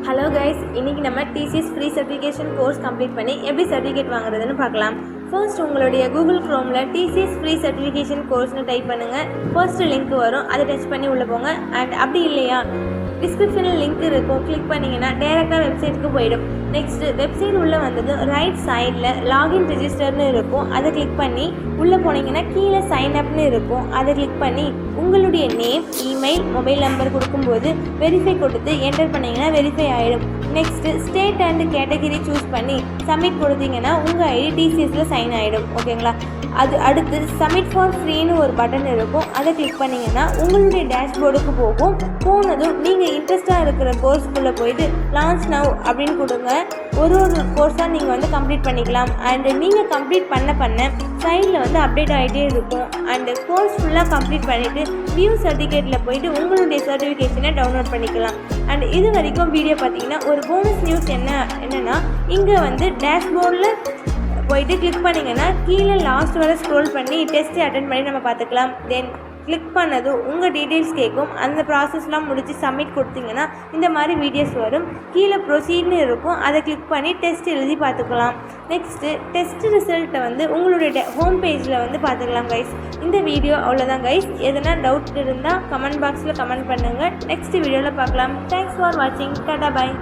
Hello guys, இன்றைக்கி நம்ம TCS free certification course complete பண்ணி எப்படி சர்டிஃபிகேட் வாங்குறதுன்னு பார்க்கலாம். ஃபர்ஸ்ட் உங்களுடைய கூகுள் க்ரோமில் டிசிஎஸ் ஃப்ரீ சர்டிஃபிகேஷன் கோர்ஸ்னு டைப் பண்ணுங்கள். ஃபர்ஸ்ட் லிங்க் வரும், அதை டச் பண்ணி உள்ளே போங்க. அண்ட் அப்படி இல்லையா, டிஸ்கிரிப்ஷனில் லிங்க் இருக்கும், கிளிக் பண்ணிங்கன்னா டேரெக்டாக வெப்சைட்டுக்கு போயிடும். நெக்ஸ்ட்டு வெப்சைட் உள்ளே வந்தது ரைட் சைடில் லாகின் ரிஜிஸ்டர்னு இருக்கும், அதை கிளிக் பண்ணி உள்ளே போனீங்கன்னா கீழே சைன் அப்னு இருக்கும், அதை கிளிக் பண்ணி உங்களுடைய நேம், இமெயில், மொபைல் நம்பர் கொடுக்கும்போது வெரிஃபை கொடுத்து என்டர் பண்ணிங்கன்னா வெரிஃபை ஆகிடும். Next state and category choose பண்ணி சப்மிட் கொடுத்தீங்கன்னா உங்கள் ஐடி டிசிஎஸில் சைன் ஆகிடும். ஓகேங்களா, அது அடுத்து சப்மிட் ஃபார் ஃப்ரீன்னு ஒரு பட்டன் இருக்கும், அதை கிளிக் பண்ணிங்கன்னா உங்களுடைய டேஷ்போர்டுக்கு போகும். போனதும் நீங்கள் இன்ட்ரெஸ்டாக இருக்கிற கோர்ஸ்க்குள்ளே போயிட்டு லான்ச் நவ் அப்படின்னு கொடுங்க. ஒரு கோர்ஸாக நீங்கள் கம்ப்ளீட் பண்ணிக்கலாம். அண்டு நீங்கள் கம்ப்ளீட் பண்ண சைடில் அப்டேட் ஆகிட்டே இருக்கும். அண்டு கோர்ஸ் ஃபுல்லாக கம்ப்ளீட் பண்ணிவிட்டு வியூ சர்டிஃபிகேட்டில் போயிட்டு உங்களுடைய சர்டிஃபிகேஷனை டவுன்லோட் பண்ணிக்கலாம். அண்ட் இது வரைக்கும் வீடியோ பார்த்தீங்கன்னா ஒரு போனஸ் நியூஸ் என்னென்னா இங்கே டேஷ்போர்டில் போயிட்டு கிளிக் பண்ணிங்கன்னா கீழே லாஸ்ட் வரை ஸ்க்ரோல் பண்ணி டெஸ்ட்டு அட்டென்ட் பண்ணி நம்ம பார்த்துக்கலாம். தென் கிளிக் பண்ணதும் உங்கள் டீட்டெயில்ஸ் கேட்கும். அந்த ப்ராசஸ்லாம் முடித்து சப்மிட் கொடுத்தீங்கன்னா இந்த மாதிரி வீடியோஸ் வரும். கீழே ப்ரொசீட்னு இருக்கும், அதை கிளிக் பண்ணி டெஸ்ட் எழுதி பார்த்துக்கலாம். நெக்ஸ்ட்டு டெஸ்ட் ரிசல்ட்டை உங்களுடைய ஹோம் பேஜில் பார்த்துக்கலாம் கைஸ். இந்த வீடியோ அவ்வளோதான் கைஸ். எதனா டவுட் இருந்தால் கமெண்ட் பாக்ஸில் கமெண்ட் பண்ணுங்கள். நெக்ஸ்ட் வீடியோவில் பார்க்கலாம். தேங்க்ஸ் ஃபார் வாட்சிங். டாடா பாய்.